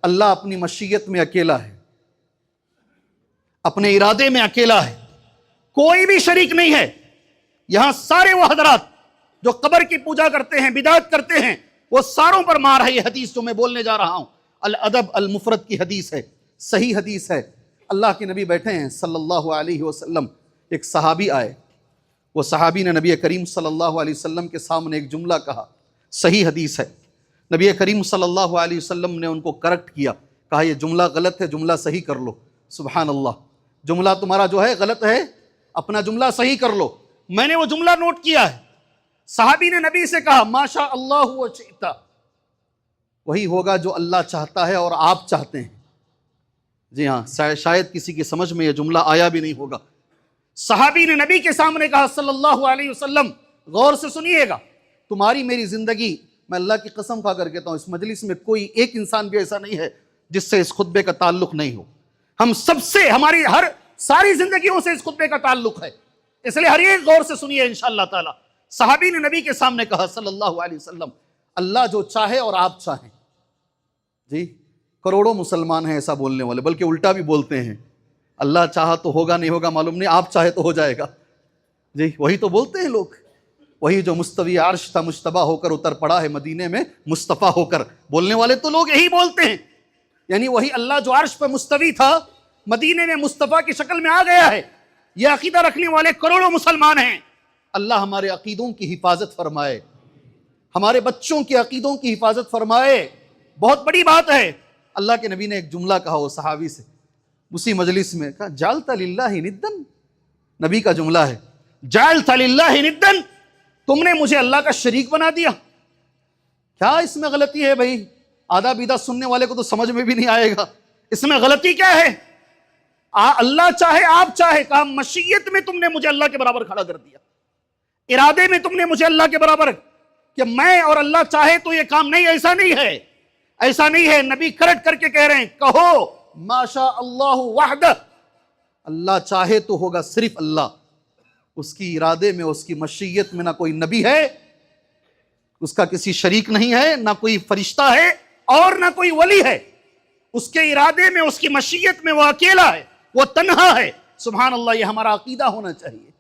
اللہ اپنی مشیت میں اکیلا ہے، اپنے ارادے میں اکیلا ہے، کوئی بھی شریک نہیں ہے۔ یہاں سارے وہ حضرات جو قبر کی پوجا کرتے ہیں، بدعت کرتے ہیں، وہ ساروں پر مار ہے۔ یہ حدیث جو میں بولنے جا رہا ہوں الادب المفرد کی حدیث ہے، صحیح حدیث ہے۔ اللہ کے نبی بیٹھے ہیں صلی اللہ علیہ وسلم، ایک صحابی آئے، وہ صحابی نے نبی کریم صلی اللہ علیہ وسلم کے سامنے ایک جملہ کہا، صحیح حدیث ہے۔ نبی کریم صلی اللہ علیہ وسلم نے ان کو کریکٹ کیا، کہا یہ جملہ غلط ہے، جملہ صحیح کر لو۔ سبحان اللہ، جملہ تمہارا جو ہے غلط ہے، اپنا جملہ صحیح کر لو۔ میں نے وہ جملہ نوٹ کیا ہے۔ صحابی نے نبی سے کہا ما شاء اللہ و شئت، وہی ہوگا جو اللہ چاہتا ہے اور آپ چاہتے ہیں۔ جی ہاں، شاید کسی کی سمجھ میں یہ جملہ آیا بھی نہیں ہوگا۔ صحابی نے نبی کے سامنے کہا صلی اللہ علیہ وسلم، غور سے سنیے گا، تمہاری میری زندگی، میں اللہ کی قسم کھا کر کہتا ہوں اس مجلس میں کوئی ایک انسان بھی ایسا نہیں ہے جس سے اس خطبے کا تعلق نہیں ہو۔ ہم سب سے، ہماری ہر ساری زندگیوں سے اس خطبے کا تعلق ہے، اس لیے ہر ایک غور سے سنیے انشاءاللہ تعالی۔ صحابی نے نبی کے سامنے کہا صلی اللہ علیہ وسلم، اللہ جو چاہے اور آپ چاہیں۔ جی، کروڑوں مسلمان ہیں ایسا بولنے والے، بلکہ الٹا بھی بولتے ہیں، اللہ چاہا تو ہوگا، نہیں ہوگا معلوم نہیں، آپ چاہے تو ہو جائے گا۔ جی، وہی تو بولتے ہیں لوگ، وہی جو مستوی عرش تھا مجتبی ہو کر اتر پڑا ہے مدینے میں مصطفیٰ ہو کر، بولنے والے تو لوگ یہی بولتے ہیں۔ یعنی وہی اللہ جو عرش پہ مستوی تھا مدینے میں مصطفیٰ کی شکل میں آ گیا ہے۔ یہ عقیدہ رکھنے والے کروڑوں مسلمان ہیں۔ اللہ ہمارے عقیدوں کی حفاظت فرمائے، ہمارے بچوں کے عقیدوں کی حفاظت فرمائے، بہت بڑی بات ہے۔ اللہ کے نبی نے ایک جملہ کہا وہ صحابی سے اسی مجلس میں، کہا جعلت للہ ندن، نبی کا جملہ ہے، جعلت للہ ندن، تم نے مجھے اللہ کا شریک بنا دیا۔ کیا اس میں غلطی ہے بھائی؟ آدھا بیدہ سننے والے کو تو سمجھ میں بھی نہیں آئے گا، اس میں غلطی کیا ہے؟ اللہ چاہے آپ چاہے، کہا مشیت میں تم نے مجھے اللہ کے برابر کھڑا کر دیا، ارادے میں تم نے مجھے اللہ کے برابر، کہ میں اور اللہ چاہے تو یہ کام نہیں، ایسا نہیں ہے، ایسا نہیں ہے۔ نبی کریکٹ کر کے کہہ رہے ہیں، کہو ما شاء اللہ وحدہ، اللہ چاہے تو ہوگا صرف اللہ، اس کی ارادے میں، اس کی مشیت میں نہ کوئی نبی ہے، اس کا کسی شریک نہیں ہے، نہ کوئی فرشتہ ہے اور نہ کوئی ولی ہے۔ اس کے ارادے میں، اس کی مشیت میں وہ اکیلا ہے، وہ تنہا ہے۔ سبحان اللہ، یہ ہمارا عقیدہ ہونا چاہیے۔